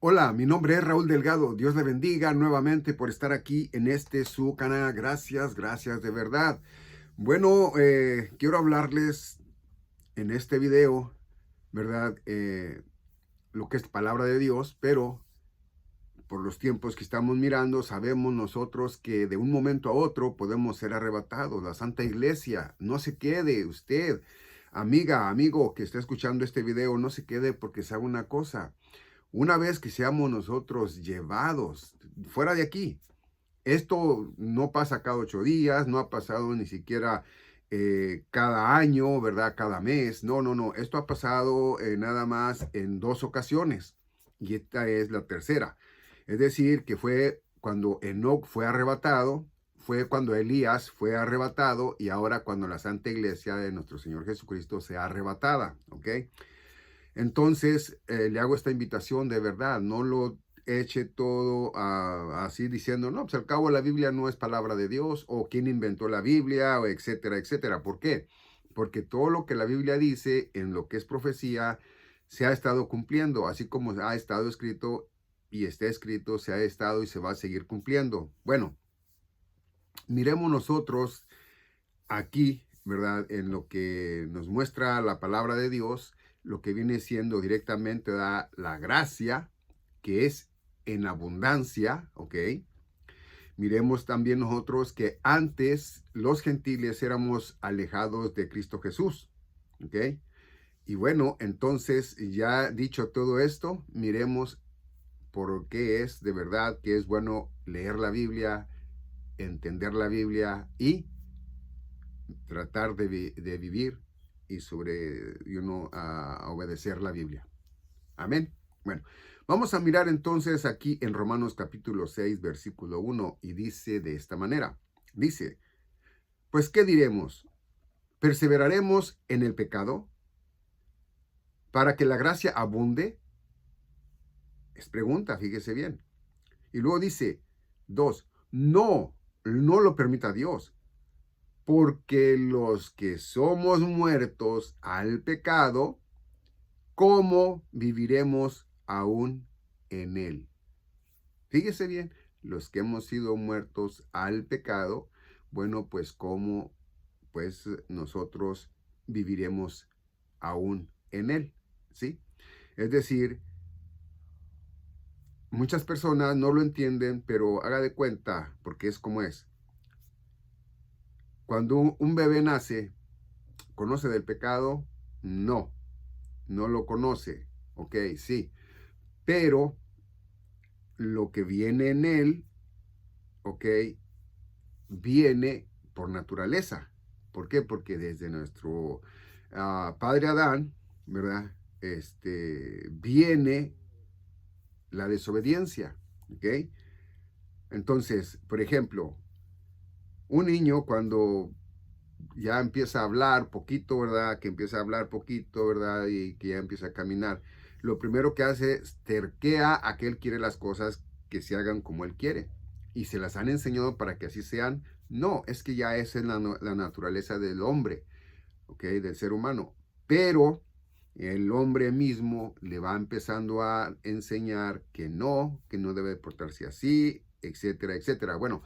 Hola, mi nombre es Raúl Delgado. Dios le bendiga nuevamente por estar aquí en su canal. Gracias, gracias de verdad. Bueno, quiero hablarles en este video, ¿verdad? Lo que es palabra de Dios, pero por los tiempos que estamos mirando, sabemos nosotros que de un momento a otro podemos ser arrebatados. La Santa Iglesia, no se quede usted, amiga, amigo que está escuchando este video, no se quede porque sabe una cosa. Una vez que seamos nosotros llevados fuera de aquí, esto no pasa cada 8 días, no ha pasado ni siquiera cada año, ¿verdad? Cada mes. No, no, no. Esto ha pasado nada más en 2 ocasiones y esta es la tercera. Es decir, que fue cuando Enoc fue arrebatado, fue cuando Elías fue arrebatado y ahora cuando la Santa Iglesia de nuestro Señor Jesucristo sea arrebatada, ¿ok? Entonces, le hago esta invitación de verdad, no lo eche todo así diciendo, no, pues al cabo la Biblia no es palabra de Dios, o quién inventó la Biblia, o etcétera, etcétera. ¿Por qué? Porque todo lo que la Biblia dice en lo que es profecía se ha estado cumpliendo, así como ha estado escrito y está escrito, se ha estado y se va a seguir cumpliendo. Bueno, miremos nosotros aquí, ¿verdad? En lo que nos muestra la palabra de Dios, lo que viene siendo directamente da la gracia, que es en abundancia, ¿ok? Miremos también nosotros que antes los gentiles éramos alejados de Cristo Jesús, ¿ok? Y bueno, entonces ya dicho todo esto, miremos por qué es de verdad que es bueno leer la Biblia, entender la Biblia y tratar de vivir y a obedecer la Biblia. Amén. Bueno, vamos a mirar entonces aquí en Romanos capítulo 6, versículo 1, y dice de esta manera. Dice, pues, ¿qué diremos? ¿Perseveraremos en el pecado para que la gracia abunde? Es pregunta, fíjese bien. Y luego dice, 2, no, no lo permita Dios. Porque los que somos muertos al pecado, ¿cómo viviremos aún en él? Fíjese bien, los que hemos sido muertos al pecado, bueno, pues cómo pues nosotros viviremos aún en él, ¿sí? Es decir, muchas personas no lo entienden, pero haga de cuenta, porque es como es. Cuando un bebé nace, ¿conoce del pecado? No, no lo conoce, ok, sí, pero lo que viene en él, ok, viene por naturaleza. ¿Por qué? Porque desde nuestro padre Adán, ¿verdad? Viene la desobediencia, ¿ok? Entonces, por ejemplo, un niño cuando ya empieza a hablar poquito, ¿verdad? Que empieza a hablar poquito, ¿verdad? Y que ya empieza a caminar. Lo primero que hace es terquea a que él quiere las cosas que se hagan como él quiere. Y se las han enseñado para que así sean. No, es que ya esa es la naturaleza del hombre, ¿ok? Del ser humano. Pero el hombre mismo le va empezando a enseñar que no debe portarse así, etcétera, etcétera. Bueno,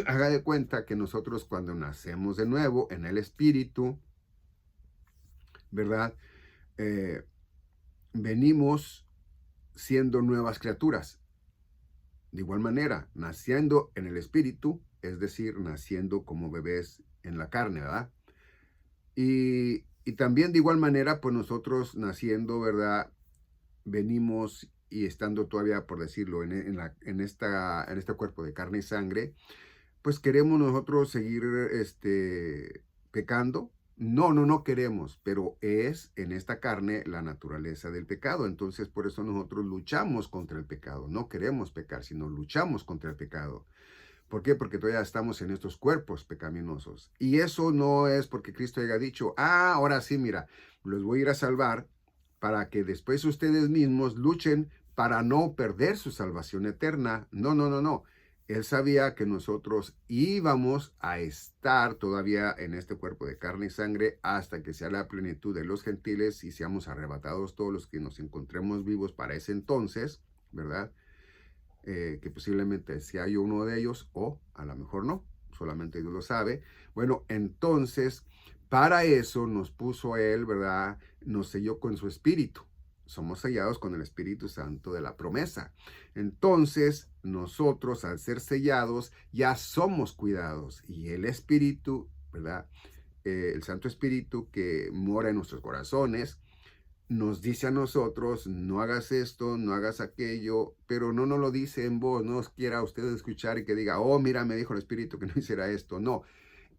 haga de cuenta que nosotros cuando nacemos de nuevo en el espíritu, ¿verdad? Eh, venimos siendo nuevas criaturas. De igual manera, naciendo en el espíritu, es decir, naciendo como bebés en la carne, ¿verdad? Y también de igual manera, pues nosotros naciendo, ¿verdad? Venimos y estando todavía, por decirlo, en este cuerpo de carne y sangre, pues queremos nosotros seguir pecando. No, no, no queremos, pero es en esta carne la naturaleza del pecado. Entonces, por eso nosotros luchamos contra el pecado. No queremos pecar, sino luchamos contra el pecado. ¿Por qué? Porque todavía estamos en estos cuerpos pecaminosos. Y eso no es porque Cristo haya dicho, ahora sí, mira, los voy a ir a salvar para que después ustedes mismos luchen para no perder su salvación eterna. No, no, no, no. Él sabía que nosotros íbamos a estar todavía en este cuerpo de carne y sangre hasta que sea la plenitud de los gentiles y seamos arrebatados todos los que nos encontremos vivos para ese entonces, ¿verdad? Que posiblemente sea yo uno de ellos o a lo mejor no, solamente Dios lo sabe. Bueno, entonces, para eso nos puso Él, ¿verdad? Nos selló con su Espíritu. Somos sellados con el Espíritu Santo de la promesa. Entonces, nosotros al ser sellados ya somos cuidados y el Espíritu, ¿verdad? El Santo Espíritu que mora en nuestros corazones, nos dice a nosotros, no hagas esto, no hagas aquello, pero no nos lo dice en voz, no os quiera usted escuchar y que diga, oh, mira, me dijo el Espíritu que no hiciera esto. No,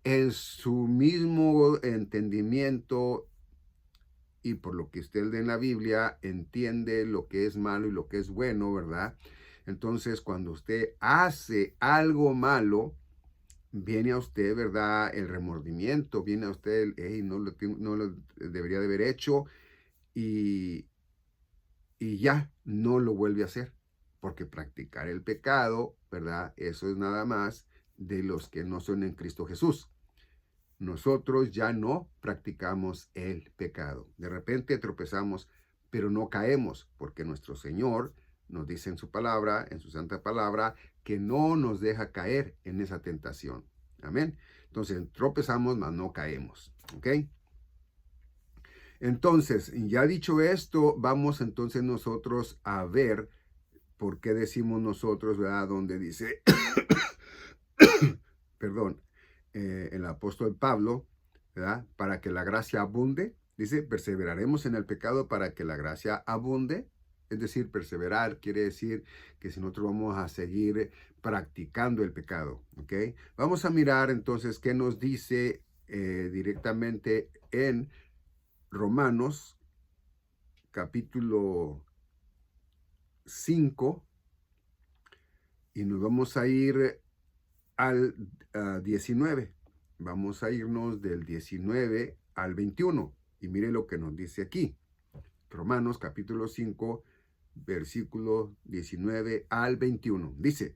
en su mismo entendimiento y por lo que usted lee en la Biblia, entiende lo que es malo y lo que es bueno, ¿verdad? Entonces, cuando usted hace algo malo, viene a usted, ¿verdad? El remordimiento, viene a usted el, hey, no lo debería de haber hecho y ya no lo vuelve a hacer, porque practicar el pecado, ¿verdad? Eso es nada más de los que no son en Cristo Jesús. Nosotros ya no practicamos el pecado. De repente tropezamos, pero no caemos, porque nuestro Señor nos dice en su palabra, en su santa palabra, que no nos deja caer en esa tentación. Amén. Entonces tropezamos, mas no caemos. ¿Ok? Entonces, ya dicho esto, vamos entonces nosotros a ver por qué decimos nosotros, ¿verdad? Donde dice, perdón, el apóstol Pablo, ¿verdad? Para que la gracia abunde, dice, perseveraremos en el pecado para que la gracia abunde. Es decir, perseverar quiere decir que si nosotros vamos a seguir practicando el pecado, ¿ok? Vamos a mirar entonces qué nos dice directamente en Romanos capítulo 5 y nos vamos a ir al 19. Vamos a irnos del 19 al 21 y mire lo que nos dice aquí. Romanos capítulo 5, versículo 19 al 21. Dice,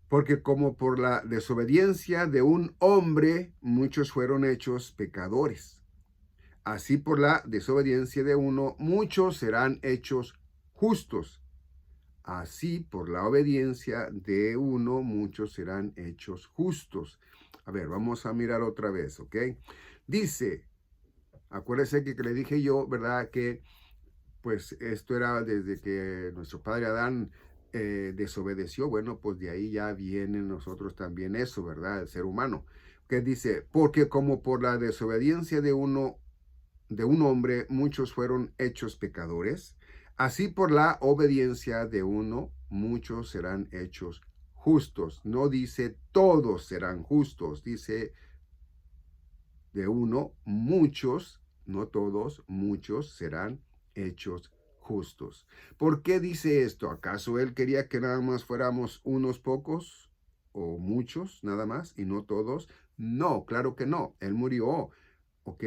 porque como por la desobediencia de un hombre muchos fueron hechos pecadores, así por la desobediencia de uno muchos serán hechos justos. Así, por la obediencia de uno, muchos serán hechos justos. A ver, vamos a mirar otra vez, ¿ok? Dice, acuérdese que le dije yo, ¿verdad? Que pues esto era desde que nuestro padre Adán desobedeció. Bueno, pues de ahí ya viene nosotros también eso, ¿verdad? El ser humano. Que dice, porque como por la desobediencia de uno, de un hombre, muchos fueron hechos pecadores, así por la obediencia de uno, muchos serán hechos justos. No dice todos serán justos, dice de uno, muchos, no todos, muchos serán hechos justos. ¿Por qué dice esto? ¿Acaso él quería que nada más fuéramos unos pocos o muchos nada más y no todos? No, claro que no. Él murió, ¿ok?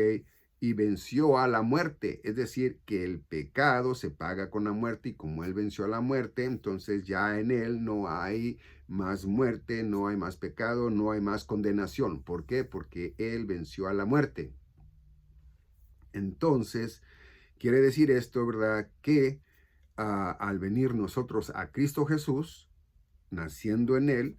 Y venció a la muerte, es decir, que el pecado se paga con la muerte y como él venció a la muerte, entonces ya en él no hay más muerte, no hay más pecado, no hay más condenación. ¿Por qué? Porque él venció a la muerte. Entonces, quiere decir esto, ¿verdad? Que al venir nosotros a Cristo Jesús, naciendo en él,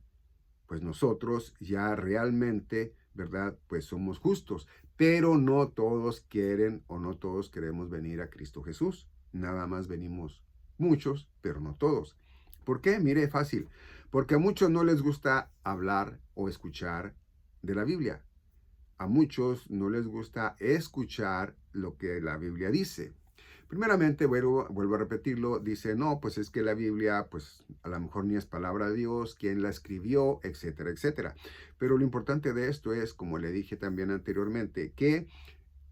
pues nosotros ya realmente, ¿verdad? Pues somos justos, pero no todos quieren o no todos queremos venir a Cristo Jesús. Nada más venimos muchos, pero no todos. ¿Por qué? Mire, fácil. Porque a muchos no les gusta hablar o escuchar de la Biblia. A muchos no les gusta escuchar lo que la Biblia dice. Primeramente, vuelvo a repetirlo, dice, no, pues es que la Biblia, pues a lo mejor ni es palabra de Dios, quién la escribió, etcétera, etcétera. Pero lo importante de esto es, como le dije también anteriormente, que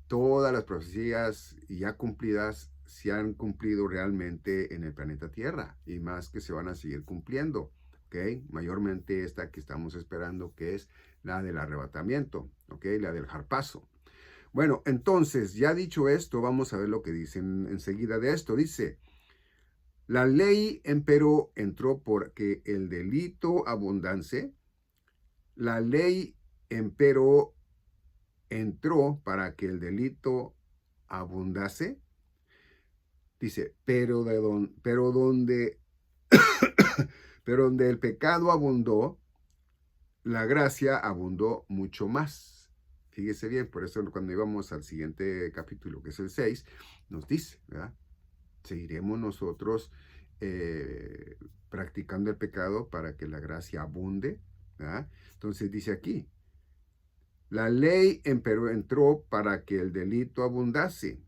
todas las profecías ya cumplidas se han cumplido realmente en el planeta Tierra y más que se van a seguir cumpliendo. ¿Ok? Mayormente esta que estamos esperando, que es la del arrebatamiento, ¿ok? La del harpazo. Bueno, entonces, ya dicho esto, vamos a ver lo que dicen enseguida de esto. Dice, La ley, empero, entró porque el delito abundase. La ley, empero, entró para que el delito abundase. Dice, pero donde el pecado abundó, la gracia abundó mucho más. Fíjese bien, por eso cuando íbamos al siguiente capítulo, que es el 6, nos dice, ¿verdad? Seguiremos nosotros practicando el pecado para que la gracia abunde, ¿verdad? Entonces dice aquí, la ley empero entró para que el delito abundase,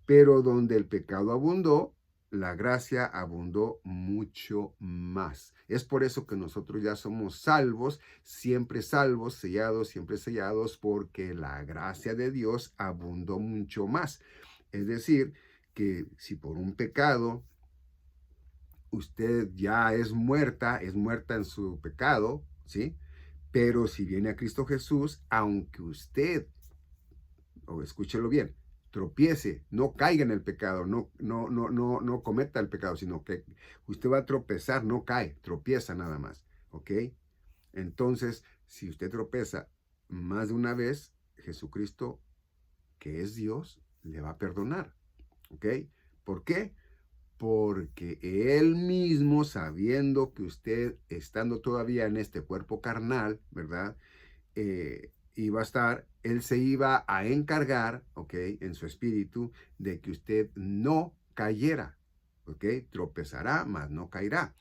pero donde el pecado abundó, la gracia abundó mucho más. Es por eso que nosotros ya somos salvos, siempre sellados, porque la gracia de Dios abundó mucho más. Es decir, que si por un pecado usted ya es muerta en su pecado, ¿sí? Pero si viene a Cristo Jesús, aunque usted, o escúchelo bien, tropiece, no caiga en el pecado, no cometa el pecado, sino que usted va a tropezar, no cae, tropieza nada más, ¿ok? Entonces, si usted tropeza más de una vez, Jesucristo, que es Dios, le va a perdonar, ¿ok? ¿Por qué? Porque Él mismo, sabiendo que usted, estando todavía en este cuerpo carnal, ¿verdad? Iba a estar, Él se iba a encargar, ¿ok? En su espíritu, de que usted no cayera, ¿ok? Tropezará, mas no caerá.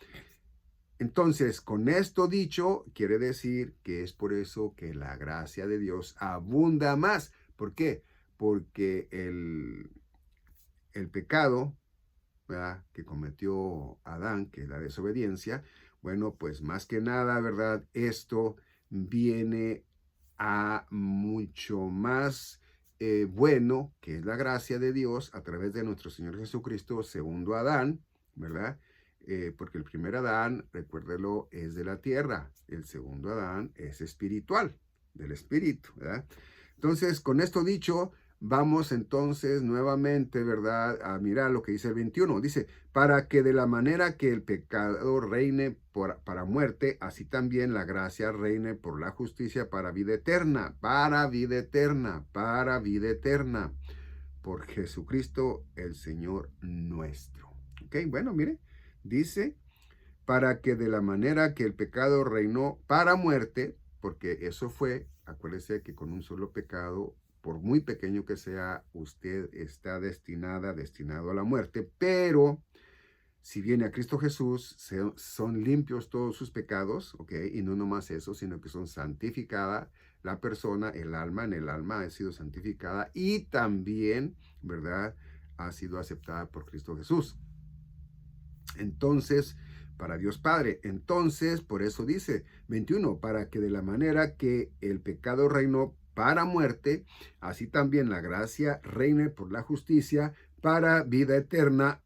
Entonces, con esto dicho, quiere decir que es por eso que la gracia de Dios abunda más. ¿Por qué? Porque el pecado, ¿verdad?, que cometió Adán, que es la desobediencia, bueno, pues más que nada, ¿verdad? Esto viene a mucho más bueno, que es la gracia de Dios a través de nuestro Señor Jesucristo, segundo Adán, ¿verdad? Porque el primer Adán, recuérdelo, es de la tierra, el segundo Adán es espiritual, del espíritu, ¿verdad? Entonces, con esto dicho, vamos entonces nuevamente, ¿verdad?, a mirar lo que dice el 21. Dice, para que de la manera que el pecado reine para muerte, así también la gracia reine por la justicia para vida eterna, para vida eterna, para vida eterna, por Jesucristo el Señor nuestro. Ok, bueno, mire, dice, para que de la manera que el pecado reinó para muerte, porque eso fue, acuérdese que con un solo pecado, por muy pequeño que sea, usted está destinado a la muerte, pero si viene a Cristo Jesús, son limpios todos sus pecados, ¿ok? Y no nomás eso, sino que son santificada la persona, en el alma ha sido santificada y también, ¿verdad?, ha sido aceptada por Cristo Jesús. Entonces, para Dios Padre. Entonces, por eso dice 21, para que de la manera que el pecado reinó para muerte, así también la gracia reine por la justicia para vida eterna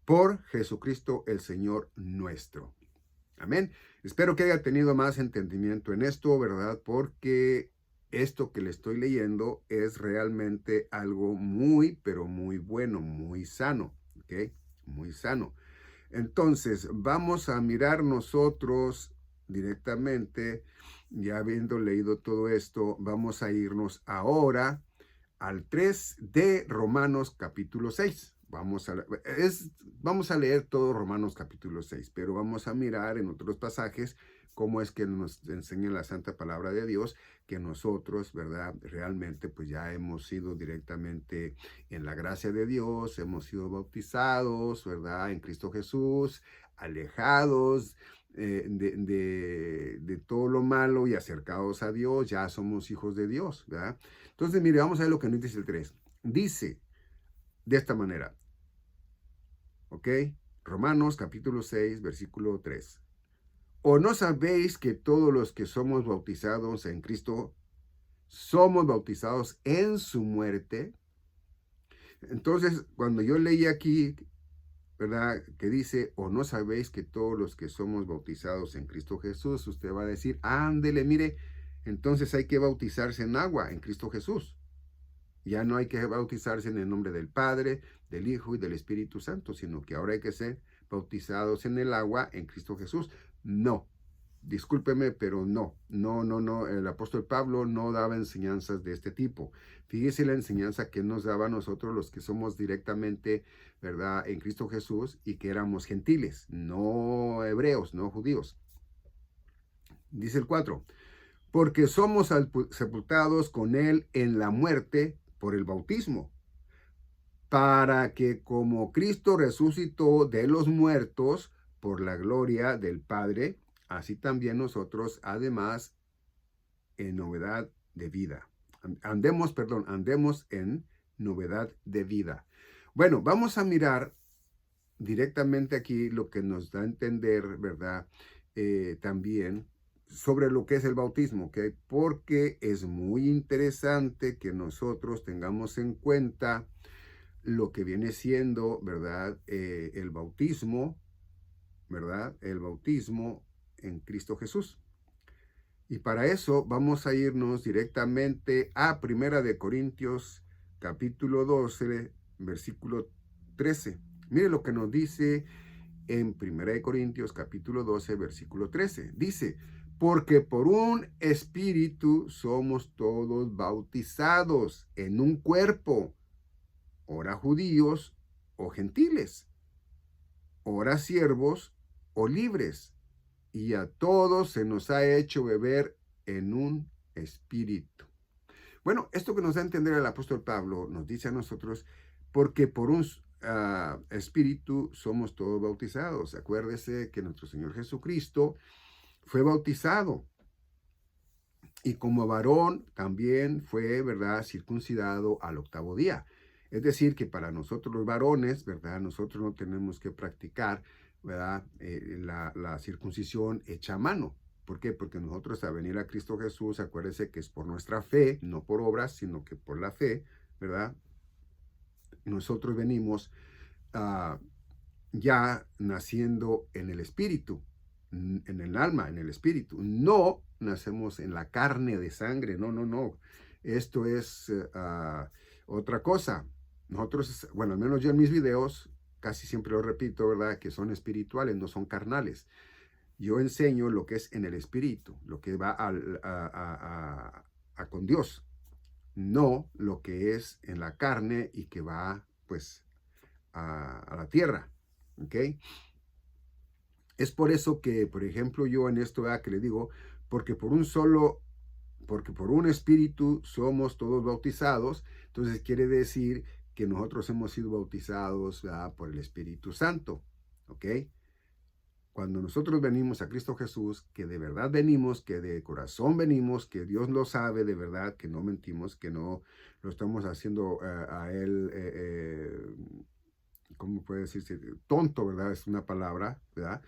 por Jesucristo el Señor nuestro. Amén. Espero que haya tenido más entendimiento en esto, ¿verdad? Porque esto que le estoy leyendo es realmente algo muy, pero muy bueno, muy sano, ¿ok? Muy sano. Entonces, vamos a mirar nosotros directamente, ya habiendo leído todo esto, vamos a irnos ahora al 3 de Romanos capítulo 6. Vamos a leer todo Romanos capítulo 6, pero vamos a mirar en otros pasajes cómo es que nos enseña la santa palabra de Dios, que nosotros, ¿verdad?, realmente pues ya hemos sido directamente en la gracia de Dios, hemos sido bautizados, ¿verdad?, en Cristo Jesús, alejados de todo lo malo y acercados a Dios, ya somos hijos de Dios, ¿verdad? Entonces, mire, vamos a ver lo que nos dice el 3. Dice de esta manera, ¿ok? Romanos capítulo 6, versículo 3. ¿O no sabéis que todos los que somos bautizados en Cristo somos bautizados en su muerte? Entonces, cuando yo leí aquí, ¿verdad?, que dice, o no sabéis que todos los que somos bautizados en Cristo Jesús, usted va a decir, ándele, mire, entonces hay que bautizarse en agua en Cristo Jesús. Ya no hay que bautizarse en el nombre del Padre, del Hijo y del Espíritu Santo, sino que ahora hay que ser bautizados en el agua en Cristo Jesús. No, discúlpeme, pero no. El apóstol Pablo no daba enseñanzas de este tipo. Fíjese la enseñanza que nos daba a nosotros los que somos directamente, ¿verdad?, en Cristo Jesús y que éramos gentiles, no hebreos, no judíos. Dice el 4, porque somos sepultados con él en la muerte por el bautismo, para que como Cristo resucitó de los muertos por la gloria del Padre, así también nosotros, además, en novedad de vida. Andemos en novedad de vida. Bueno, vamos a mirar directamente aquí lo que nos da a entender, ¿verdad? También sobre lo que es el bautismo, ¿ok? Porque es muy interesante que nosotros tengamos en cuenta lo que viene siendo, ¿verdad? El bautismo, ¿verdad? El bautismo en Cristo Jesús. Y para eso vamos a irnos directamente a Primera de Corintios, capítulo 12, versículo 13. Mire lo que nos dice en Primera de Corintios, capítulo 12, versículo 13. Dice, porque por un espíritu somos todos bautizados en un cuerpo, ora judíos o gentiles, ora siervos o libres, y a todos se nos ha hecho beber en un espíritu. Bueno, esto que nos da a entender el apóstol Pablo nos dice a nosotros, porque por un espíritu somos todos bautizados. Acuérdese que nuestro Señor Jesucristo fue bautizado y como varón también fue, ¿verdad?, circuncidado al 8º día. Es decir, que para nosotros los varones, ¿verdad?, nosotros no tenemos que practicar, ¿verdad?, la circuncisión hecha a mano. ¿Por qué? Porque nosotros al venir a Cristo Jesús, acuérdense que es por nuestra fe, no por obras, sino que por la fe, ¿verdad? Nosotros venimos ya naciendo en el espíritu, en el alma, en el espíritu. No nacemos en la carne de sangre, no. Esto es otra cosa. Nosotros, bueno, al menos yo en mis videos, casi siempre lo repito, ¿verdad?, que son espirituales, no son carnales. Yo enseño lo que es en el espíritu, lo que va con Dios, no lo que es en la carne y que va, pues, a la tierra, ¿ok? Es por eso que, por ejemplo, yo en esto, ¿verdad?, que le digo, porque por un espíritu somos todos bautizados, entonces quiere decir que nosotros hemos sido bautizados, ¿verdad?, por el Espíritu Santo, ¿ok? Cuando nosotros venimos a Cristo Jesús, que de verdad venimos, que de corazón venimos, que Dios lo sabe de verdad, que no mentimos, que no lo estamos haciendo a Él, ¿cómo puede decirse? Tonto, ¿verdad? Es una palabra, ¿verdad?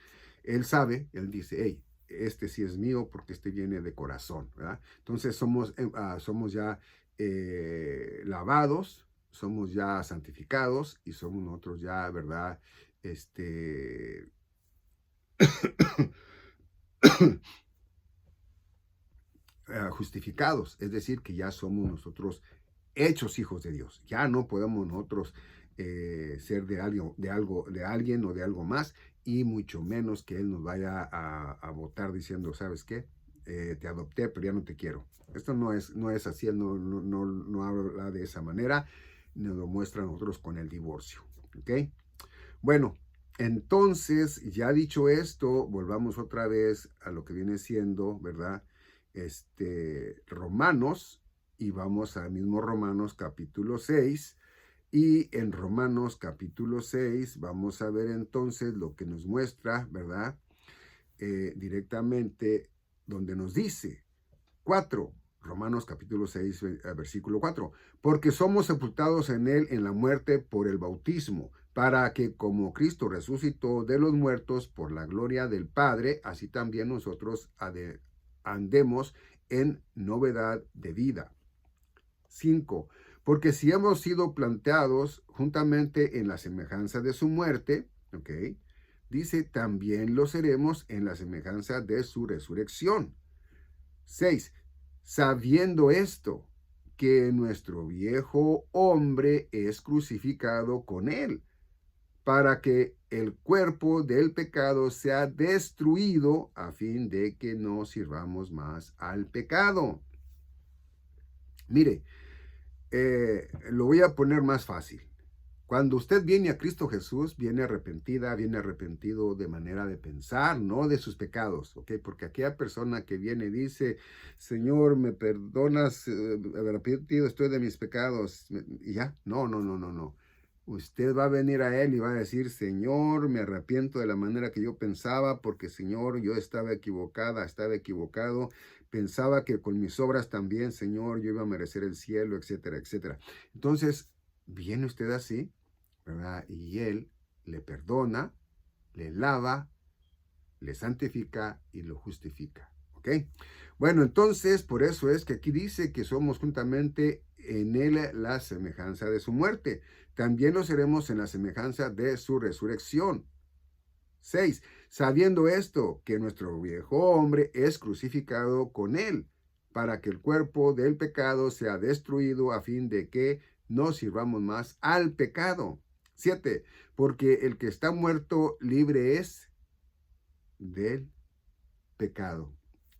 Él sabe, Él dice, hey, este sí es mío porque este viene de corazón, ¿verdad? Entonces somos ya lavados, somos ya santificados y somos nosotros ya, ¿verdad? Justificados, es decir, que ya somos nosotros hechos hijos de Dios. Ya no podemos nosotros ser de alguien o de algo más, y mucho menos que Él nos vaya a votar diciendo, ¿sabes qué? Te adopté, pero ya no te quiero. Esto no es así, Él no habla de esa manera, nos lo muestra a nosotros con el divorcio. ¿Ok? Bueno, entonces, ya dicho esto, volvamos otra vez a lo que viene siendo, ¿verdad? Romanos, y vamos al mismo Romanos capítulo 6, y en Romanos capítulo 6 vamos a ver entonces lo que nos muestra, ¿verdad? Directamente donde nos dice 4, Romanos capítulo 6, versículo 4, porque somos sepultados en él en la muerte por el bautismo, para que como Cristo resucitó de los muertos por la gloria del Padre, así también nosotros andemos en novedad de vida. 5, porque si hemos sido planteados juntamente en la semejanza de su muerte, ¿ok? Dice, también lo seremos en la semejanza de su resurrección. 6, sabiendo esto, que nuestro viejo hombre es crucificado con él, para que el cuerpo del pecado sea destruido, a fin de que no sirvamos más al pecado. Mire, lo voy a poner más fácil. Cuando usted viene a Cristo Jesús, viene arrepentida, viene arrepentido de manera de pensar, no de sus pecados, ¿ok? Porque aquella persona que viene y dice, Señor, ¿me perdonas? Arrepentido estoy de mis pecados. Y ya, no. Usted va a venir a Él y va a decir, Señor, me arrepiento de la manera que yo pensaba, porque Señor, yo estaba equivocada, estaba equivocado. Pensaba que con mis obras también, Señor, yo iba a merecer el cielo, etcétera, etcétera. Entonces, viene usted así, ¿verdad? Y Él le perdona, le lava, le santifica y lo justifica, ¿ok? Bueno, entonces, por eso es que aquí dice que somos juntamente en Él la semejanza de su muerte. También lo seremos en la semejanza de su resurrección. 6. Sabiendo esto, que nuestro viejo hombre es crucificado con Él, para que el cuerpo del pecado sea destruido, a fin de que no sirvamos más al pecado. 7. Porque el que está muerto libre es del pecado.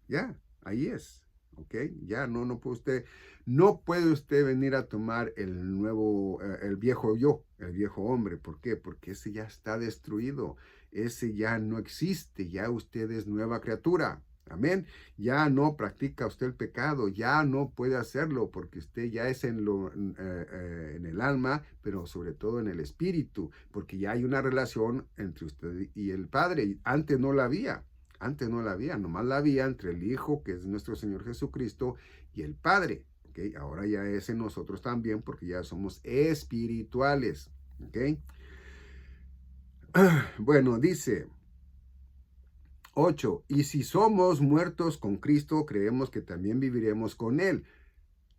Ya, ahí es. ¿Ok? Ya no puede usted venir a tomar el viejo yo, el viejo hombre. ¿Por qué? Porque ese ya está destruido. Ese ya no existe. Ya usted es nueva criatura. Amén. Ya no practica usted el pecado, ya no puede hacerlo porque usted ya es en el alma, pero sobre todo en el espíritu, porque ya hay una relación entre usted y el Padre. Y antes no la había. Antes no la había, nomás la había entre el Hijo, que es nuestro Señor Jesucristo, y el Padre. ¿Okay? Ahora ya es en nosotros también, porque ya somos espirituales. ¿Okay? Bueno, dice 8. Y si somos muertos con Cristo, creemos que también viviremos con Él.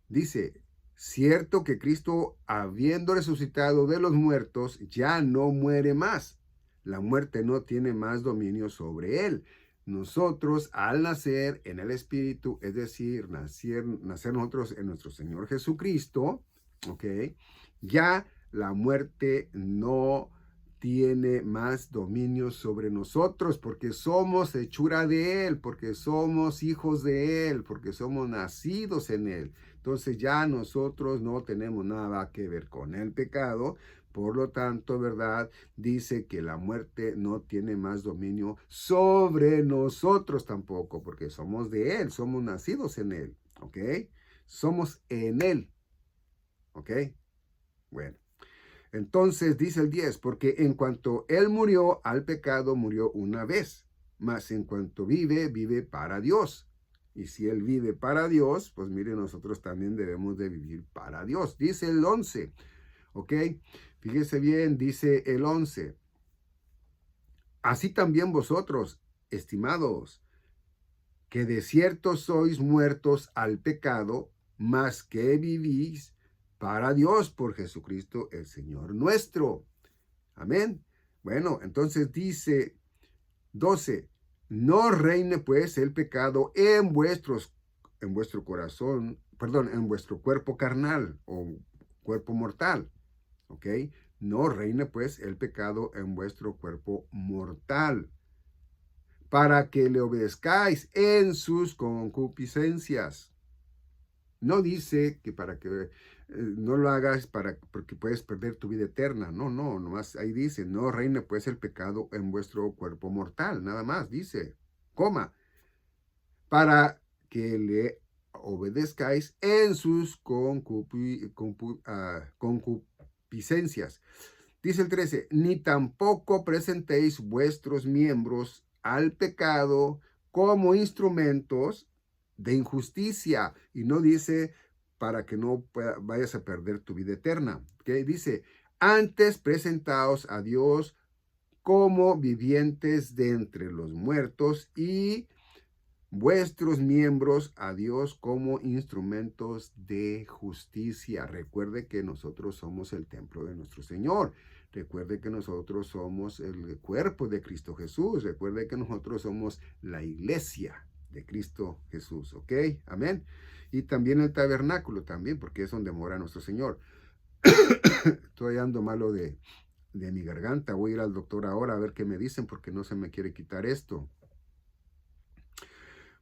Dice, cierto que Cristo, habiendo resucitado de los muertos, ya no muere más. La muerte no tiene más dominio sobre Él. Nosotros, al nacer en el Espíritu, es decir, nacer nosotros en nuestro Señor Jesucristo, ¿ok? Ya la muerte no tiene más dominio sobre nosotros, porque somos hechura de Él, porque somos hijos de Él, porque somos nacidos en Él. Entonces ya nosotros no tenemos nada que ver con el pecado. Por lo tanto, ¿verdad? Dice que la muerte no tiene más dominio sobre nosotros tampoco, porque somos de Él, somos nacidos en Él, ¿ok? Somos en Él, ¿ok? Bueno. Entonces dice el 10, porque en cuanto Él murió al pecado, murió una vez, mas en cuanto vive, vive para Dios. Y si Él vive para Dios, pues mire, nosotros también debemos de vivir para Dios. Dice el 11, ¿ok? Fíjese bien, dice el 11. Así también vosotros, estimados, que de cierto sois muertos al pecado, mas que vivís para Dios por Jesucristo el Señor nuestro. Amén. Bueno, entonces dice 12, no reine pues el pecado en vuestro corazón, perdón, en vuestro cuerpo carnal o cuerpo mortal. ¿Ok? No reine pues el pecado en vuestro cuerpo mortal, para que le obedezcáis en sus concupiscencias. No dice que para que no lo hagas porque puedes perder tu vida eterna. No, nomás ahí dice, no reine pues el pecado en vuestro cuerpo mortal. Nada más dice, coma, para que le obedezcáis en sus concupiscencias. Dice el 13, ni tampoco presentéis vuestros miembros al pecado como instrumentos de injusticia. Y no dice para que no vayas a perder tu vida eterna. ¿Okay? Dice, antes presentaos a Dios como vivientes de entre los muertos y vuestros miembros a Dios como instrumentos de justicia. Recuerde que nosotros somos el templo de nuestro Señor. Recuerde que nosotros somos el cuerpo de Cristo Jesús. Recuerde que nosotros somos la iglesia de Cristo Jesús. ¿Ok? Amén. Y también el tabernáculo, también, porque es donde mora nuestro Señor. Estoy ando malo de mi garganta. Voy a ir al doctor ahora a ver qué me dicen porque no se me quiere quitar esto.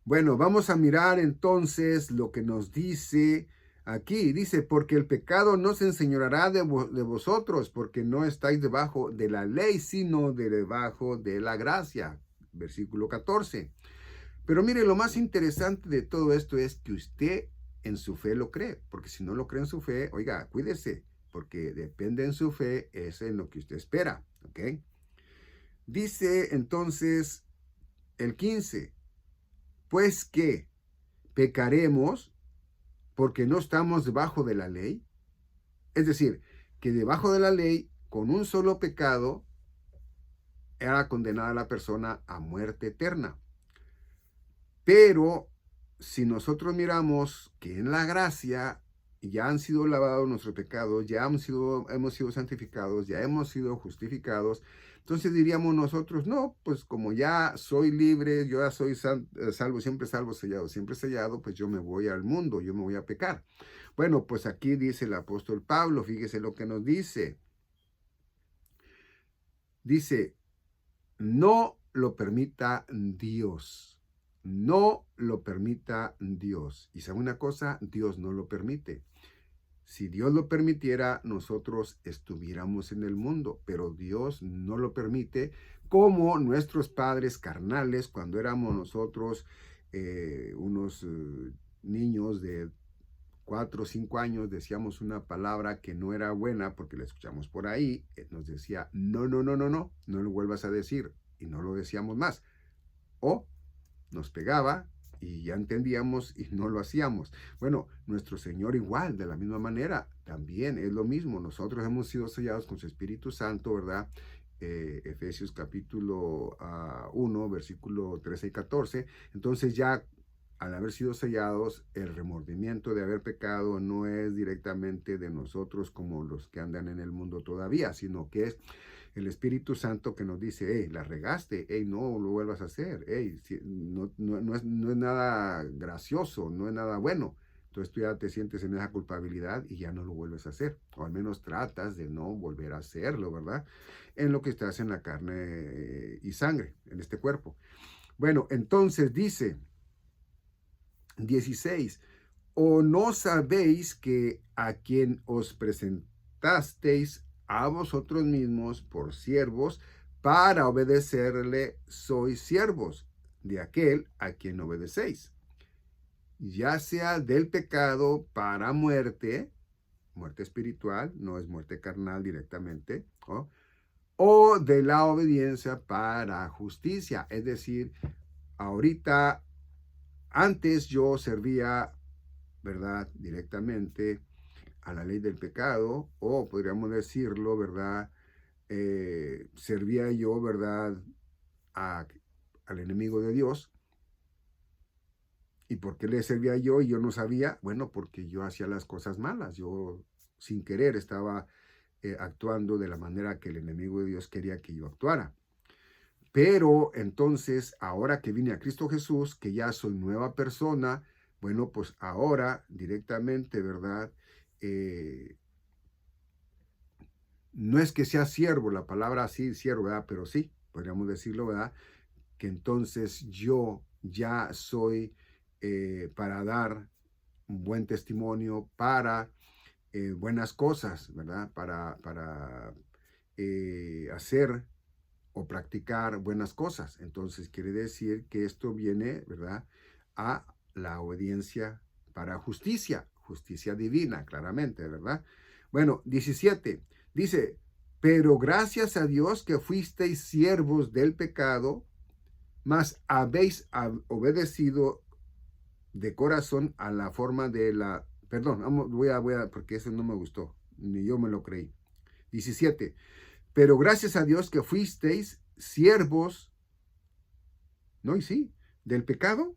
Bueno, vamos a mirar entonces lo que nos dice aquí. Dice, porque el pecado no se enseñoreará de vosotros, porque no estáis debajo de la ley, sino debajo de la gracia. Versículo 14. Pero mire, lo más interesante de todo esto es que usted en su fe lo cree, porque si no lo cree en su fe, oiga, cuídese, porque depende en su fe, es en lo que usted espera, ¿ok? Dice entonces el 15, pues que pecaremos porque no estamos debajo de la ley. Es decir, que debajo de la ley, con un solo pecado, era condenada la persona a muerte eterna. Pero si nosotros miramos que en la gracia ya han sido lavados nuestros pecados, ya hemos sido santificados, ya hemos sido justificados, entonces diríamos nosotros, no, pues como ya soy libre, yo ya soy salvo, siempre sellado, pues yo me voy al mundo, yo me voy a pecar. Bueno, pues aquí dice el apóstol Pablo, fíjese lo que nos dice. Dice, no lo permita Dios. No lo permita Dios. Y sabe una cosa, Dios no lo permite. Si Dios lo permitiera, nosotros estuviéramos en el mundo, pero Dios no lo permite, como nuestros padres carnales, cuando éramos nosotros unos niños de 4 o 5 años, decíamos una palabra que no era buena porque la escuchamos por ahí, nos decía, no, no, no, no, no, no lo vuelvas a decir, y no lo decíamos más. O nos pegaba y ya entendíamos y no lo hacíamos. Bueno, nuestro Señor igual, de la misma manera, también es lo mismo. Nosotros hemos sido sellados con su Espíritu Santo, ¿verdad? Efesios capítulo 1, versículo 13 y 14. Entonces ya al haber sido sellados, el remordimiento de haber pecado no es directamente de nosotros como los que andan en el mundo todavía, sino que es el Espíritu Santo que nos dice, hey, la regaste, hey, no lo vuelvas a hacer, hey, no es nada gracioso, no es nada bueno. Entonces tú ya te sientes en esa culpabilidad y ya no lo vuelves a hacer, o al menos tratas de no volver a hacerlo, ¿verdad? En lo que estás en la carne y sangre, en este cuerpo. Bueno, entonces dice 16, ¿o no sabéis que a quien os presentasteis a vosotros mismos por siervos para obedecerle, sois siervos de aquel a quien obedecéis, ya sea del pecado para muerte, muerte espiritual, no es muerte carnal directamente, ¿no? O de la obediencia para justicia, es decir, ahorita, antes yo servía, ¿verdad?, directamente a la ley del pecado, o podríamos decirlo, ¿verdad?, servía yo, ¿verdad?, al enemigo de Dios. ¿Y por qué le servía yo y yo no sabía? Bueno, porque yo hacía las cosas malas, yo sin querer estaba actuando de la manera que el enemigo de Dios quería que yo actuara. Pero entonces, ahora que vine a Cristo Jesús, que ya soy nueva persona, bueno, pues ahora directamente, ¿verdad?, no es que sea siervo, la palabra así, siervo, ¿verdad?, pero sí, podríamos decirlo, ¿verdad?, que entonces yo ya soy para dar un buen testimonio, para buenas cosas, ¿verdad?, para hacer o practicar buenas cosas. Entonces quiere decir que esto viene, ¿verdad?, a la obediencia para justicia, justicia divina, claramente, ¿verdad? Bueno, 17, dice, pero gracias a Dios que fuisteis siervos del pecado, mas habéis obedecido de corazón a la forma de la, perdón, voy a, porque eso no me gustó, ni yo me lo creí. 17, pero gracias a Dios que fuisteis siervos, ¿no? Y sí, del pecado,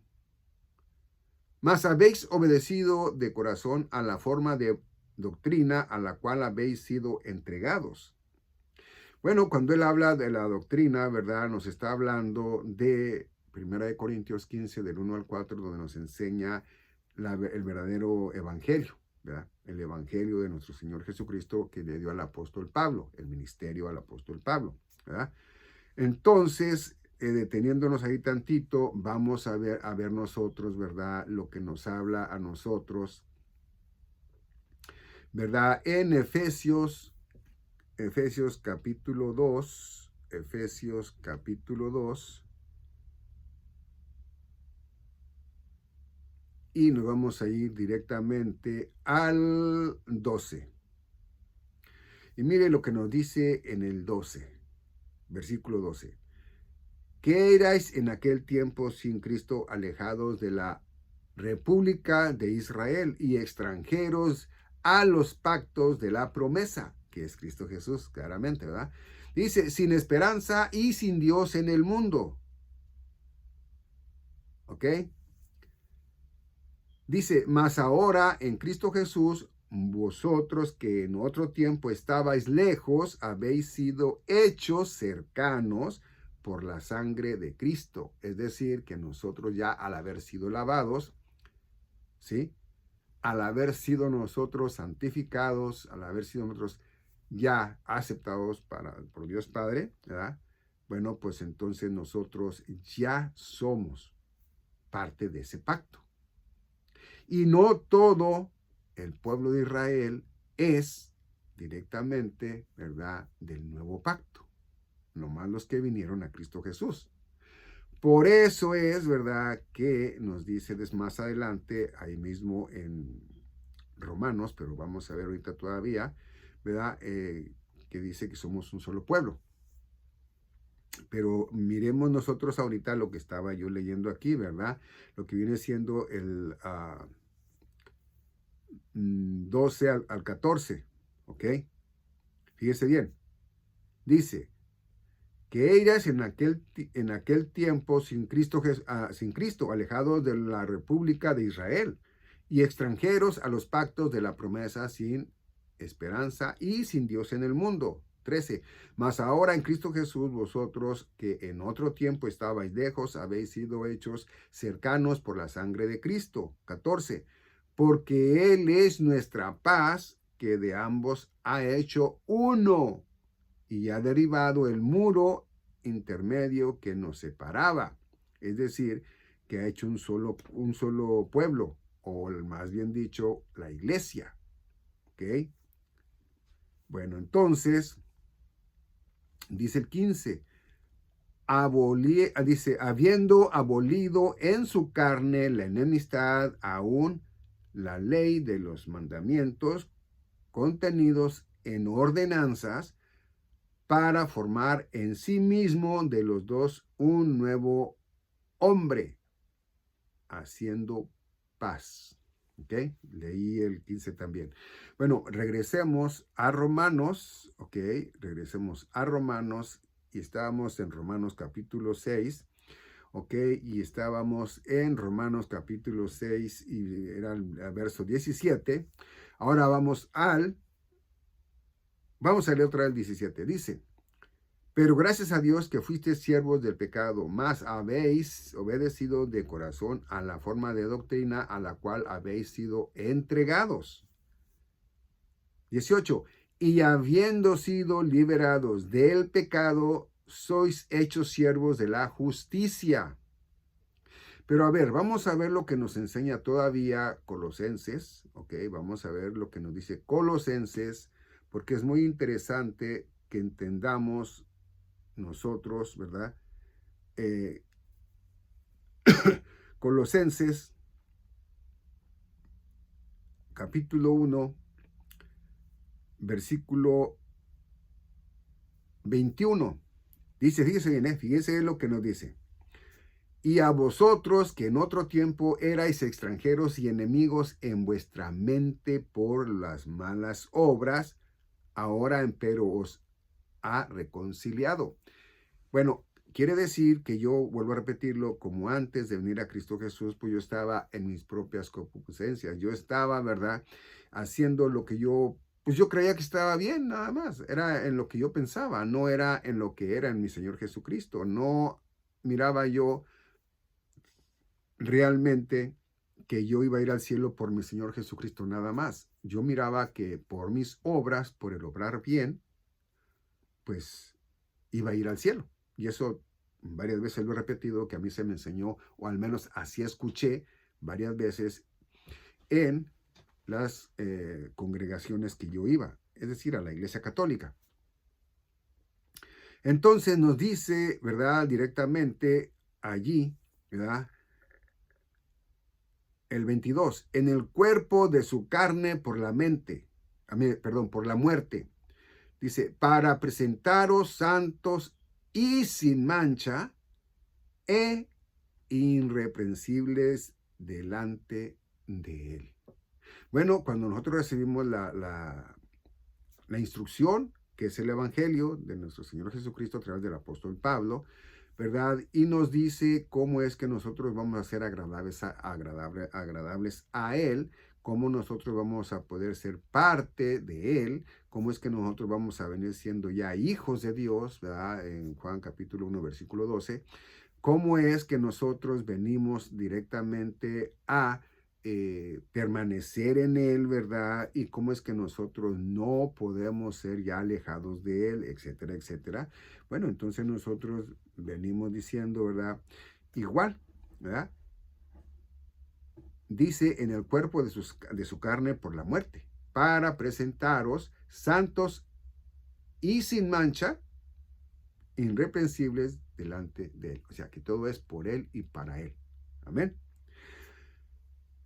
mas habéis obedecido de corazón a la forma de doctrina a la cual habéis sido entregados. Bueno, cuando él habla de la doctrina, ¿verdad?, nos está hablando de 1 Corintios 15, del 1 al 4, donde nos enseña el verdadero evangelio, ¿verdad? El evangelio de nuestro Señor Jesucristo que le dio al apóstol Pablo, el ministerio al apóstol Pablo, ¿verdad? Entonces, deteniéndonos ahí tantito, vamos a ver nosotros, ¿verdad? Lo que nos habla a nosotros, ¿verdad? En Efesios capítulo 2, Efesios capítulo 2, y nos vamos a ir directamente al 12. Y mire lo que nos dice en el 12, versículo 12. ¿Qué erais en aquel tiempo sin Cristo, alejados de la República de Israel y extranjeros a los pactos de la promesa, que es Cristo Jesús, claramente, ¿verdad? Dice, sin esperanza y sin Dios en el mundo. ¿Ok? Dice, mas ahora en Cristo Jesús, vosotros que en otro tiempo estabais lejos, habéis sido hechos cercanos por la sangre de Cristo. Es decir, que nosotros ya al haber sido lavados, ¿sí? Al haber sido nosotros santificados, al haber sido nosotros ya aceptados por Dios Padre, ¿verdad? Bueno, pues entonces nosotros ya somos parte de ese pacto. Y no todo el pueblo de Israel es directamente, ¿verdad?, del nuevo pacto. Nomás los que vinieron a Cristo Jesús. Por eso es, ¿verdad?, que nos dice más adelante, ahí mismo en Romanos, pero vamos a ver ahorita todavía, ¿verdad?, que dice que somos un solo pueblo. Pero miremos nosotros ahorita lo que estaba yo leyendo aquí, ¿verdad? Lo que viene siendo el 12 al 14, ¿ok? Fíjese bien. Dice, que eras en aquel tiempo sin Cristo, alejados de la República de Israel y extranjeros a los pactos de la promesa, sin esperanza y sin Dios en el mundo. 13. Mas ahora en Cristo Jesús, vosotros que en otro tiempo estabais lejos, habéis sido hechos cercanos por la sangre de Cristo. 14. Porque Él es nuestra paz, que de ambos ha hecho uno y ha derribado el muro intermedio que nos separaba. Es decir, que ha hecho un solo pueblo, o más bien dicho, la iglesia. ¿Ok? Bueno, entonces, dice el 15, dice, habiendo abolido en su carne la enemistad, aún la ley de los mandamientos contenidos en ordenanzas, para formar en sí mismo de los dos un nuevo hombre, haciendo paz. ¿Ok? Leí el 15 también. Bueno, regresemos a Romanos, ¿ok? Regresemos a Romanos, y estábamos en Romanos capítulo 6, ¿ok? Y estábamos en Romanos capítulo 6, y era el verso 17. Ahora vamos a leer otra vez el 17. Dice, pero gracias a Dios que fuisteis siervos del pecado, mas habéis obedecido de corazón a la forma de doctrina a la cual habéis sido entregados. 18. Y habiendo sido liberados del pecado, sois hechos siervos de la justicia. Pero a ver, vamos a ver lo que nos enseña todavía Colosenses, ¿ok? Vamos a ver lo que nos dice Colosenses, porque es muy interesante que entendamos nosotros, ¿verdad? Colosenses, capítulo 1, versículo 21. Dice, fíjese bien, fíjese lo que nos dice. Y a vosotros que en otro tiempo erais extranjeros y enemigos en vuestra mente por las malas obras, ahora empero os ha reconciliado. Bueno, quiere decir que yo, vuelvo a repetirlo, como antes de venir a Cristo Jesús, pues yo estaba en mis propias concupiscencias. Yo estaba, ¿verdad?, haciendo lo que pues yo creía que estaba bien, nada más. Era en lo que yo pensaba, no era en lo que era en mi Señor Jesucristo. No miraba yo realmente que yo iba a ir al cielo por mi Señor Jesucristo nada más. Yo miraba que por mis obras, por el obrar bien, pues iba a ir al cielo. Y eso varias veces lo he repetido, que a mí se me enseñó, o al menos así escuché varias veces en las congregaciones que yo iba, es decir, a la Iglesia Católica. Entonces nos dice, ¿verdad? Directamente allí, ¿verdad? El 22, en el cuerpo de su carne por la mente, perdón, por la muerte. Dice, para presentaros santos y sin mancha e irreprensibles delante de Él. Bueno, cuando nosotros recibimos la instrucción, que es el Evangelio de nuestro Señor Jesucristo a través del apóstol Pablo, ¿verdad? Y nos dice cómo es que nosotros vamos a ser agradables a Él, cómo nosotros vamos a poder ser parte de Él, cómo es que nosotros vamos a venir siendo ya hijos de Dios, ¿verdad? En Juan capítulo 1, versículo 12, cómo es que nosotros venimos directamente a permanecer en Él, ¿verdad? Y cómo es que nosotros no podemos ser ya alejados de Él, etcétera, etcétera. Bueno, entonces nosotros venimos diciendo, ¿verdad? Igual, ¿verdad? Dice en el cuerpo de su carne por la muerte, para presentaros santos y sin mancha, irreprensibles delante de Él. O sea, que todo es por Él y para Él. Amén.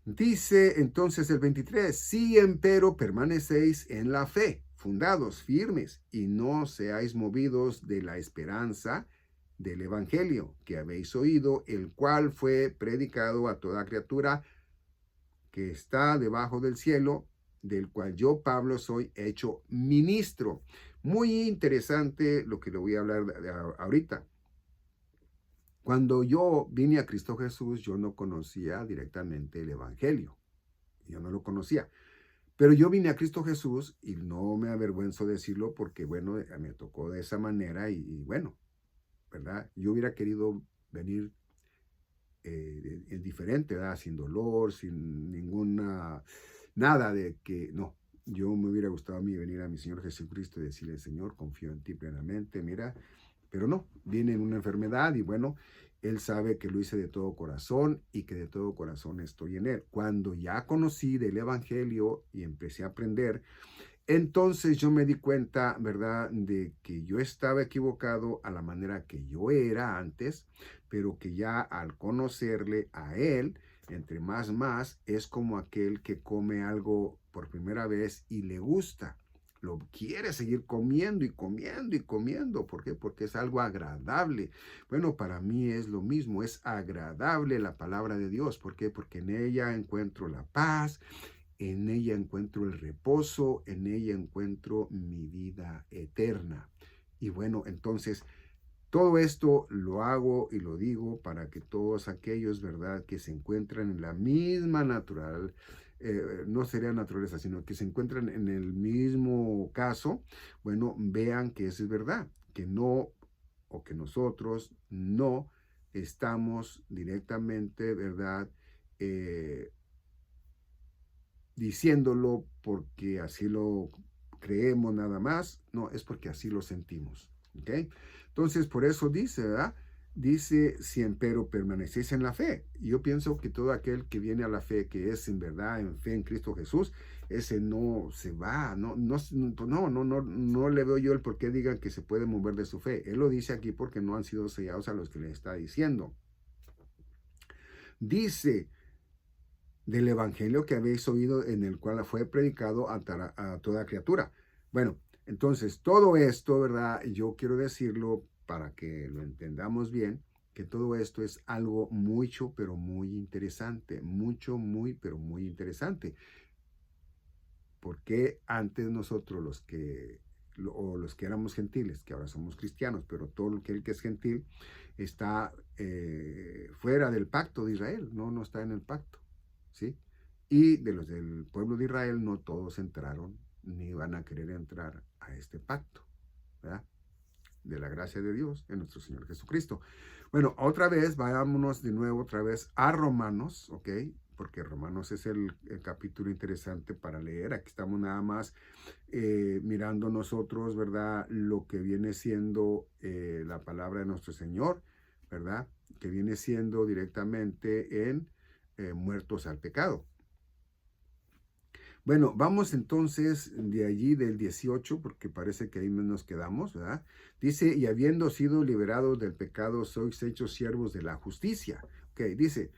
Dice entonces el 23, si empero permanecéis en la fe, fundados, firmes, y no seáis movidos de la esperanza del evangelio que habéis oído, el cual fue predicado a toda criatura que está debajo del cielo, del cual yo, Pablo, soy hecho ministro. Muy interesante lo que le voy a hablar ahorita. Cuando yo vine a Cristo Jesús, yo no conocía directamente el Evangelio. Yo no lo conocía. Pero yo vine a Cristo Jesús y no me avergüenzo decirlo porque, bueno, me tocó de esa manera y bueno, ¿verdad? Yo hubiera querido venir diferente, ¿verdad? Sin dolor, sin nada de que, no. Yo me hubiera gustado a mí venir a mi Señor Jesucristo y decirle, Señor, confío en ti plenamente, mira, pero no, viene en una enfermedad y bueno, Él sabe que lo hice de todo corazón y que de todo corazón estoy en Él. Cuando ya conocí del Evangelio y empecé a aprender, entonces yo me di cuenta, ¿verdad?, de que yo estaba equivocado a la manera que yo era antes, pero que ya al conocerle a Él, entre más, es como aquel que come algo por primera vez y le gusta. Lo quiere seguir comiendo y comiendo y comiendo. ¿Por qué? Porque es algo agradable. Bueno, para mí es lo mismo, es agradable la palabra de Dios. ¿Por qué? Porque en ella encuentro la paz, en ella encuentro el reposo, en ella encuentro mi vida eterna. Y bueno, entonces todo esto lo hago y lo digo para que todos aquellos, ¿verdad?, que se encuentran en la misma no sería naturaleza, sino que se encuentran en el mismo caso, bueno, vean que eso es verdad, que no, o que nosotros no estamos directamente, ¿verdad?, diciéndolo porque así lo creemos nada más, no, es porque así lo sentimos, ¿ok? Entonces, por eso dice, ¿verdad? Dice, si empero permanecéis en la fe. Y yo pienso que todo aquel que viene a la fe, que es en verdad, en fe en Cristo Jesús, ese no se va, no le veo yo el por qué digan que se puede mover de su fe. Él lo dice aquí porque no han sido sellados a los que le está diciendo. Dice, del evangelio que habéis oído, en el cual fue predicado a toda criatura. Bueno, entonces todo esto, ¿verdad? Yo quiero decirlo para que lo entendamos bien, que todo esto es algo mucho, pero muy interesante, pero muy interesante. Porque antes nosotros los que éramos gentiles, que ahora somos cristianos, pero todo aquel que es gentil está fuera del pacto de Israel, no está en el pacto. ¿Sí? Y de los del pueblo de Israel no todos entraron ni van a querer entrar a este pacto, ¿verdad? De la gracia de Dios en nuestro Señor Jesucristo. Bueno, otra vez, vayámonos de nuevo otra vez a Romanos, ¿ok? porque Romanos es el capítulo interesante para leer. Aquí estamos nada más mirando nosotros, ¿verdad? Lo que viene siendo la palabra de nuestro Señor, ¿verdad? Que viene siendo directamente en muertos al pecado. Bueno, vamos entonces de allí del 18, porque parece que ahí nos quedamos, ¿verdad? Dice, y habiendo sido liberados del pecado, sois hechos siervos de la justicia. Ok, dice,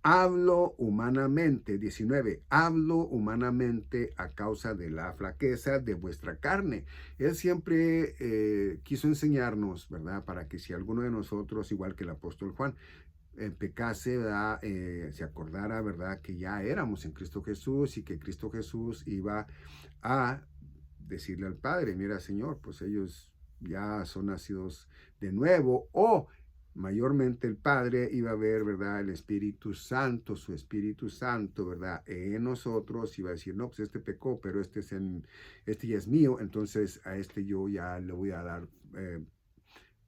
hablo humanamente, 19, hablo humanamente a causa de la flaqueza de vuestra carne. Él siempre quiso enseñarnos, ¿verdad? Para que si alguno de nosotros, igual que el apóstol Juan, pecase, ¿verdad? Se acordara, ¿verdad? Que ya éramos en Cristo Jesús y que Cristo Jesús iba a decirle al Padre, mira Señor, pues ellos ya son nacidos de nuevo, o mayormente el Padre iba a ver, ¿verdad? El Espíritu Santo, su Espíritu Santo, ¿verdad? En nosotros iba a decir, no, pues este pecó, pero este ya es mío, entonces a este yo ya le voy a dar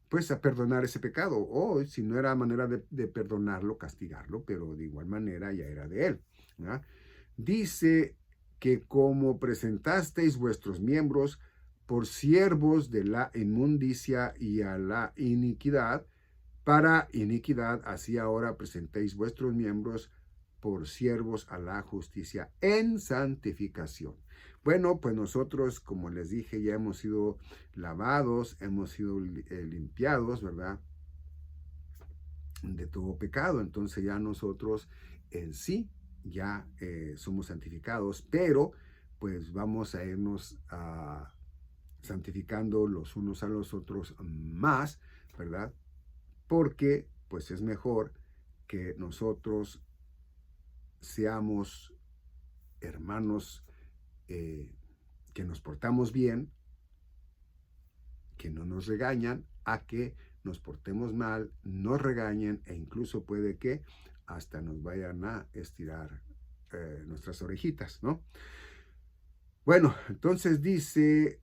pues a perdonar ese pecado, o si no era manera de perdonarlo, castigarlo, pero de igual manera ya era de él, ¿verdad? Dice que como presentasteis vuestros miembros por siervos de la inmundicia y a la iniquidad, para iniquidad, así ahora presentéis vuestros miembros por siervos a la justicia en santificación. Bueno, pues nosotros, como les dije, ya hemos sido lavados, hemos sido limpiados, ¿verdad? De todo pecado. Entonces ya nosotros en sí ya somos santificados, pero pues vamos a irnos santificando los unos a los otros más, ¿verdad? Porque pues es mejor que nosotros seamos hermanos que nos portamos bien, que no nos regañan, a que nos portemos mal, nos regañen e incluso puede que hasta nos vayan a estirar nuestras orejitas, ¿no? Bueno, entonces dice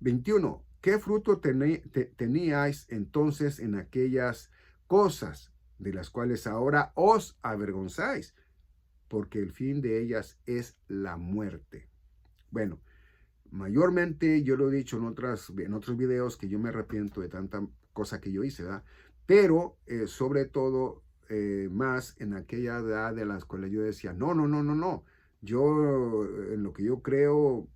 21, ¿qué fruto teníais entonces en aquellas cosas de las cuales ahora os avergonzáis? Porque el fin de ellas es la muerte. Bueno, mayormente yo lo he dicho en otros videos que yo me arrepiento de tanta cosa que yo hice, ¿verdad? Pero sobre todo más en aquella edad de la escuela yo decía, no, no, no, no, no, yo en lo que yo creo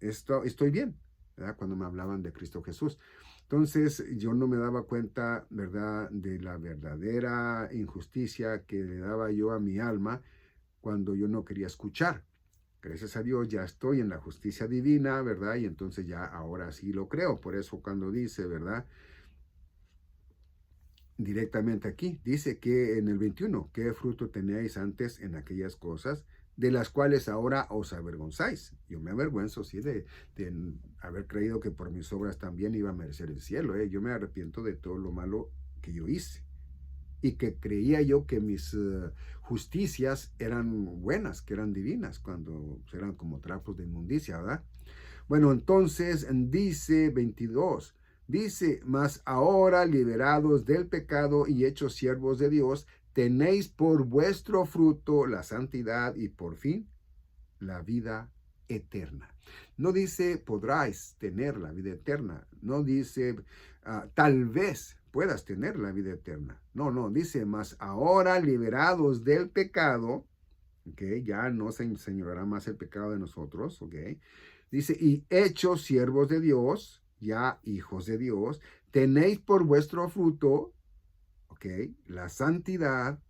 estoy bien, ¿verdad? Cuando me hablaban de Cristo Jesús. Entonces yo no me daba cuenta, ¿verdad?, de la verdadera injusticia que le daba yo a mi alma cuando yo no quería escuchar. Gracias a Dios ya estoy en la justicia divina, ¿verdad? Y entonces ya ahora sí lo creo. Por eso cuando dice, ¿verdad? Directamente aquí, dice que en el 21, ¿qué fruto teníais antes en aquellas cosas de las cuales ahora os avergonzáis? Yo me avergüenzo, sí, de haber creído que por mis obras también iba a merecer el cielo. Yo me arrepiento de todo lo malo que yo hice y que creía yo que mis justicias eran buenas, que eran divinas, cuando eran como trapos de inmundicia, ¿verdad? Bueno, entonces dice 22, dice, mas ahora liberados del pecado y hechos siervos de Dios, tenéis por vuestro fruto la santidad y por fin la vida eterna. No dice podráis tener la vida eterna, no dice tal vez puedas tener la vida eterna. No, no, dice, mas ahora liberados del pecado, ¿ok? Ya no se enseñoreará más el pecado de nosotros, ¿ok? Dice, y hechos siervos de Dios, ya hijos de Dios, tenéis por vuestro fruto, ¿ok?, la santidad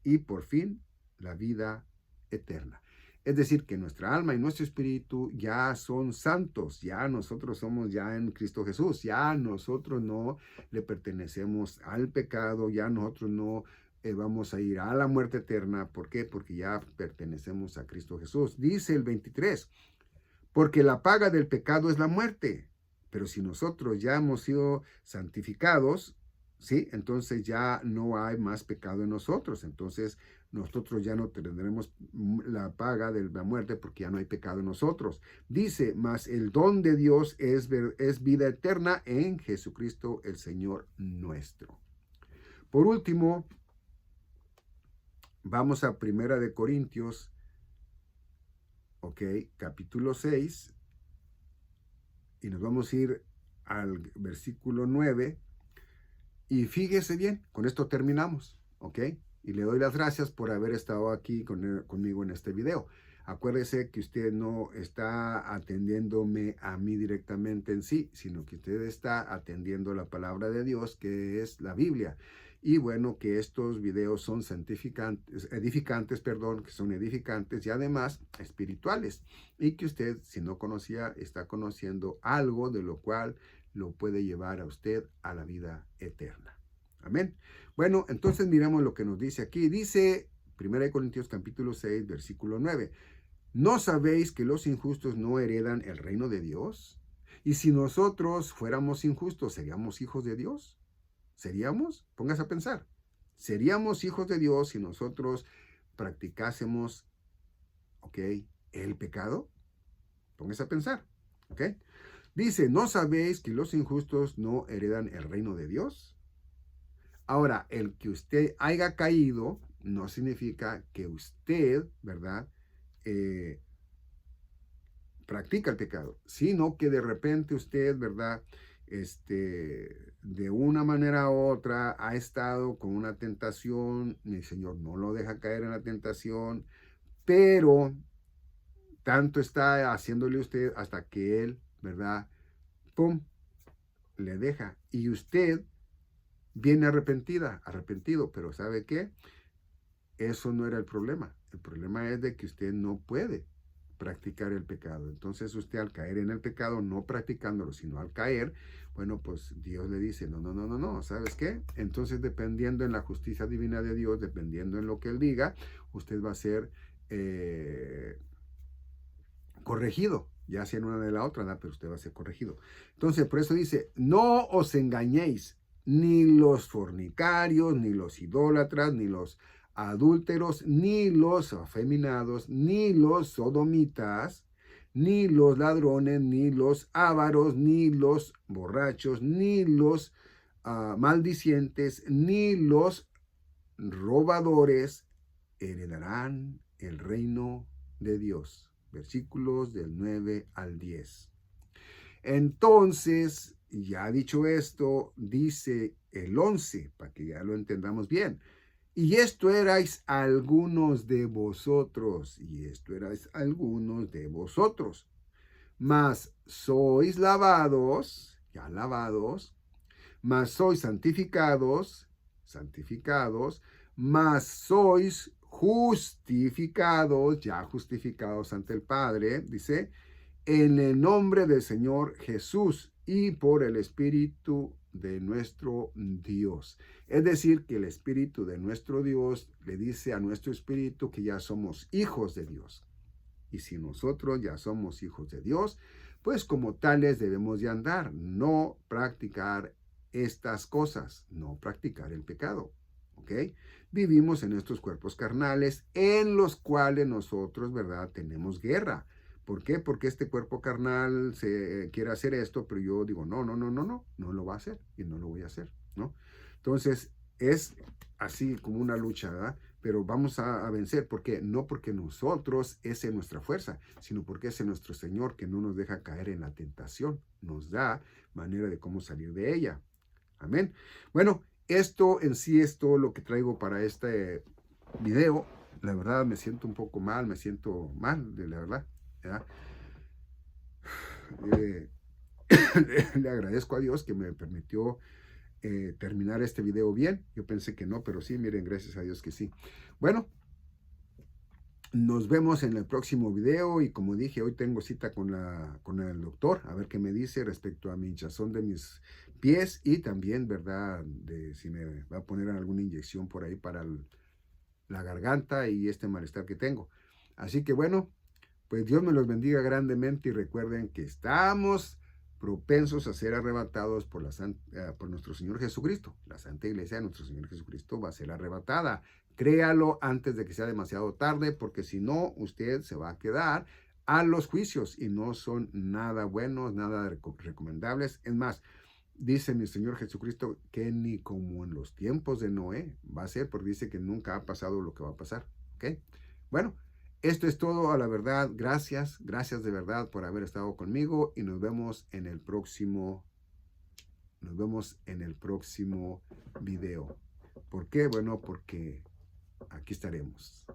y por fin la vida eterna. Es decir, que nuestra alma y nuestro espíritu ya son santos, ya nosotros somos ya en Cristo Jesús, ya nosotros no le pertenecemos al pecado, ya nosotros no vamos a ir a la muerte eterna. ¿Por qué? Porque ya pertenecemos a Cristo Jesús. Dice el 23, porque la paga del pecado es la muerte, pero si nosotros ya hemos sido santificados, ¿sí? Entonces ya no hay más pecado en nosotros. Entonces nosotros ya no tendremos la paga de la muerte porque ya no hay pecado en nosotros. Dice, mas el don de Dios es vida eterna en Jesucristo el Señor nuestro. Por último, Vamos a Primera de Corintios, ok, capítulo 6, y nos vamos a ir al versículo 9. Y fíjese bien, con esto terminamos, ¿ok? Y le doy las gracias por haber estado aquí conmigo en este video. Acuérdese que usted no está atendiéndome a mí directamente en sí, sino que usted está atendiendo la palabra de Dios, que es la Biblia. Y bueno, que estos videos son edificantes, que son edificantes y además espirituales. Y que usted, si no conocía, está conociendo algo de lo cual lo puede llevar a usted a la vida eterna. Amén. Bueno, entonces miremos lo que nos dice aquí. Dice 1 Corintios capítulo 6, versículo 9. ¿No sabéis que los injustos no heredan el reino de Dios? Y si nosotros fuéramos injustos, ¿seríamos hijos de Dios? ¿Seríamos? Póngase a pensar. ¿Seríamos hijos de Dios si nosotros practicásemos, ok, el pecado? Póngase a pensar, ok. Dice, ¿no sabéis que los injustos no heredan el reino de Dios? Ahora, el que usted haya caído no significa que usted, ¿verdad?, practica el pecado, sino que de repente usted, ¿verdad?, de una manera u otra ha estado con una tentación, el Señor no lo deja caer en la tentación, pero tanto está haciéndole usted hasta que Él, ¿verdad?, ¡pum!, le deja. Y usted viene arrepentido, pero ¿sabe qué? Eso no era el problema. El problema es de que usted no puede practicar el pecado. Entonces usted al caer en el pecado, no practicándolo, sino al caer, bueno, pues Dios le dice, no, ¿sabes qué? Entonces dependiendo en la justicia divina de Dios, dependiendo en lo que Él diga, usted va a ser corregido, ya sea en una de la otra, ¿no? Pero usted va a ser corregido. Entonces, por eso dice, no os engañéis, ni los fornicarios, ni los idólatras, ni los adúlteros, ni los afeminados, ni los sodomitas, ni los ladrones, ni los ávaros, ni los borrachos, ni los maldicientes, ni los robadores heredarán el reino de Dios. Versículos del 9 al 10. Entonces, ya dicho esto, dice el 11, para que ya lo entendamos bien. Y esto erais algunos de vosotros, mas sois lavados, mas sois santificados, mas sois justificados, ya justificados ante el Padre, dice, en el nombre del Señor Jesús y por el Espíritu de nuestro Dios. Es decir, que el Espíritu de nuestro Dios le dice a nuestro espíritu que ya somos hijos de Dios. Y si nosotros ya somos hijos de Dios, pues como tales debemos de andar, no practicar estas cosas, no practicar el pecado. ¿Ok? Vivimos en estos cuerpos carnales en los cuales nosotros, ¿verdad?, tenemos guerra. ¿Por qué? Porque este cuerpo carnal se quiere hacer esto, pero yo digo, no lo va a hacer y no lo voy a hacer, ¿no? Entonces, es así como una lucha, ¿verdad? Pero vamos a vencer. ¿Por qué? No porque nosotros es en nuestra fuerza, sino porque es en nuestro Señor que no nos deja caer en la tentación. Nos da manera de cómo salir de ella. Amén. Bueno, esto en sí es todo lo que traigo para este video. La verdad me siento un poco mal, de la verdad. Le agradezco a Dios que me permitió terminar este video bien. Yo pensé que no, pero sí, miren, gracias a Dios que sí. Bueno, nos vemos en el próximo video y como dije, hoy tengo cita con el doctor, a ver qué me dice respecto a mi hinchazón de mis pies y también, ¿verdad?, de si me va a poner alguna inyección por ahí para la garganta y este malestar que tengo. Así que bueno, pues Dios me los bendiga grandemente y recuerden que estamos propensos a ser arrebatados por nuestro Señor Jesucristo. La Santa Iglesia de nuestro Señor Jesucristo va a ser arrebatada. Créalo antes de que sea demasiado tarde, porque si no, usted se va a quedar a los juicios y no son nada buenos, nada recomendables. Es más, dice mi Señor Jesucristo que ni como en los tiempos de Noé va a ser, porque dice que nunca ha pasado lo que va a pasar. ¿Ok? Bueno, esto es todo a la verdad. Gracias, gracias de verdad por haber estado conmigo y nos vemos en el próximo video. ¿Por qué? Bueno, porque aquí estaremos.